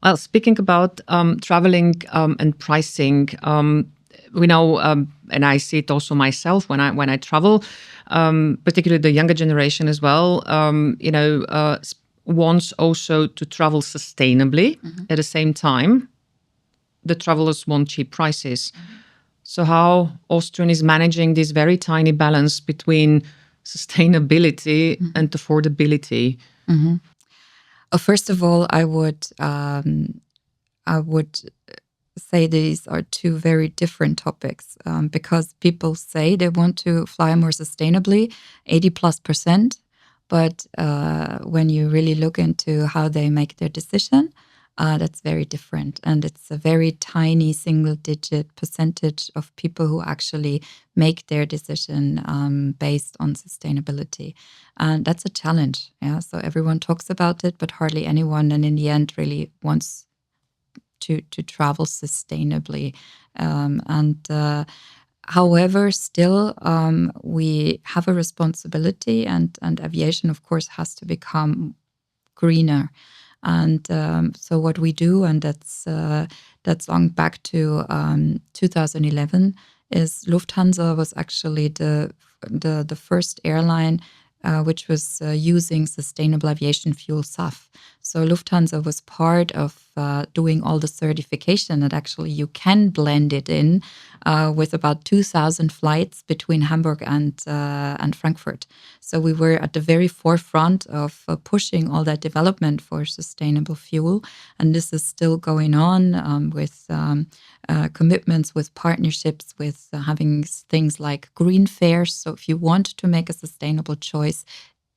Well, speaking about traveling and pricing, we know, and I see it also myself when I travel, particularly the younger generation as well. Wants also to travel sustainably. At the same time, the travelers want cheap prices. So how Austrian is managing this very tiny balance between sustainability and affordability? First of all, I would say these are two very different topics because people say they want to fly more sustainably, 80+%. But when you really look into how they make their decision, that's very different. And it's a very tiny single digit percentage of people who actually make their decision based on sustainability. And that's a challenge. Yeah. So everyone talks about it, but hardly anyone, and in the end, really wants to travel sustainably. However, still, we have a responsibility, and aviation, of course, has to become greener. And so what we do, and that's long back to 2011, is Lufthansa was actually the first airline which was using sustainable aviation fuel SAF. So Lufthansa was part of doing all the certification, and actually you can blend it in with about 2,000 flights between Hamburg and Frankfurt. So we were at the very forefront of pushing all that development for sustainable fuel, and this is still going on with commitments, with partnerships, with having things like green fares. So if you want to make a sustainable choice,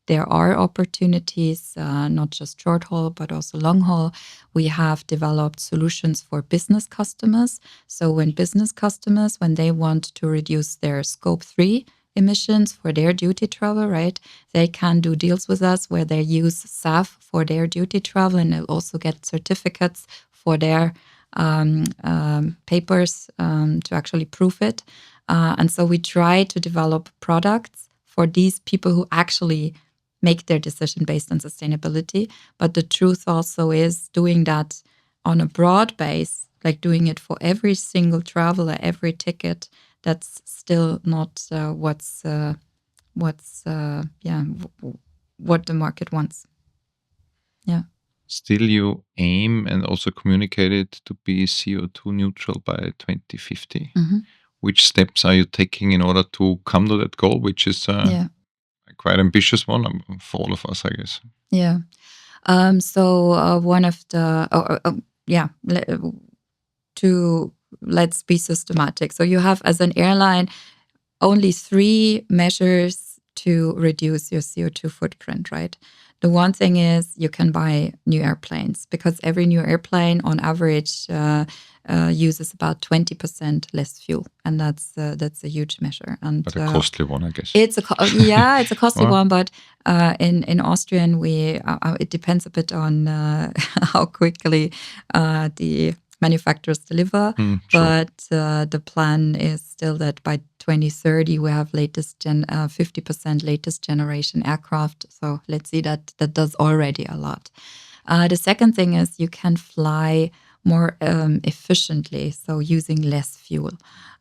there are opportunities, not just short haul, but also long haul. We have developed solutions for business customers. So when business customers, when they want to reduce their scope 3 emissions for their duty travel, right, they can do deals with us where they use SAF for their duty travel, and they'll also get certificates for their papers to actually prove it. And so we try to develop products for these people who actually make their decision based on sustainability. But the truth also is doing that on a broad base, like doing it for every single traveler, every ticket, that's still not what the market wants. Yeah. Still, you aim and also communicate it to be CO2 neutral by 2050. Which steps are you taking in order to come to that goal, which is a quite ambitious one for all of us, I guess? Yeah. So one of the let's be systematic. So you have, as an airline, only 3 measures to reduce your CO2 footprint, right? The one thing is you can buy new airplanes, because every new airplane on average uses about 20% less fuel, and that's a huge measure. And but a costly one, I guess. It's a costly one, but in Austrian it depends a bit on how quickly the manufacturers deliver. But the plan is still that by 2030 we have 50% latest generation aircraft. So let's see, that does already a lot. The second thing is you can fly more efficiently, so using less fuel.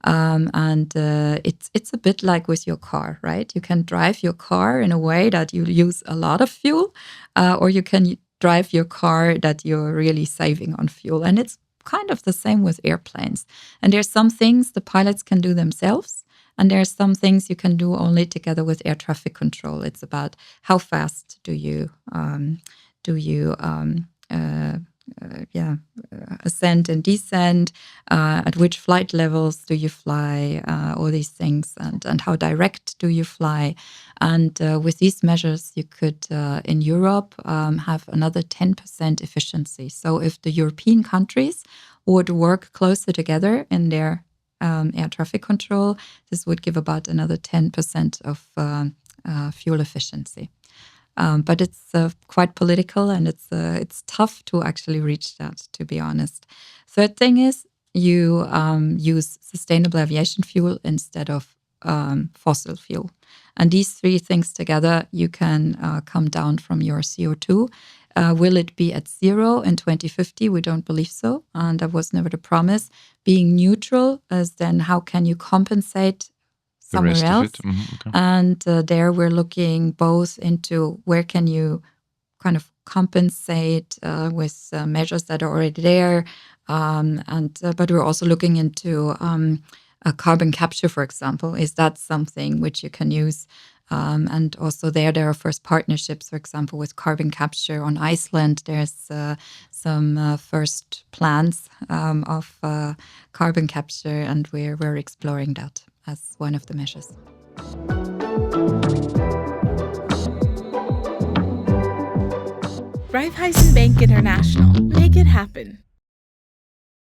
And it's a bit like with your car, right? You can drive your car in a way that you use a lot of fuel, or you can drive your car that you're really saving on fuel. And it's kind of the same with airplanes. And there's some things the pilots can do themselves, and there's some things you can do only together with air traffic control. It's about how fast do you ascend and descend, at which flight levels do you fly, all these things, and how direct do you fly. And with these measures, you could, in Europe, have another 10% efficiency. So if the European countries would work closer together in their air traffic control, this would give about another 10% of fuel efficiency. But it's quite political, and it's tough to actually reach that, to be honest. Third thing is you use sustainable aviation fuel instead of fossil fuel. And these 3 things together, you can come down from your CO2. Will it be at zero in 2050? We don't believe so. And that was never the promise. Being neutral is then how can you compensate somewhere else? Okay. And there we're looking both into where can you kind of compensate with measures that are already there. But we're also looking into carbon capture, for example. Is that something which you can use? And also there are first partnerships, for example, with carbon capture on Iceland. There's some first plans of carbon capture, and we're exploring that as one of the measures. Raiffeisen Bank International. Make it happen.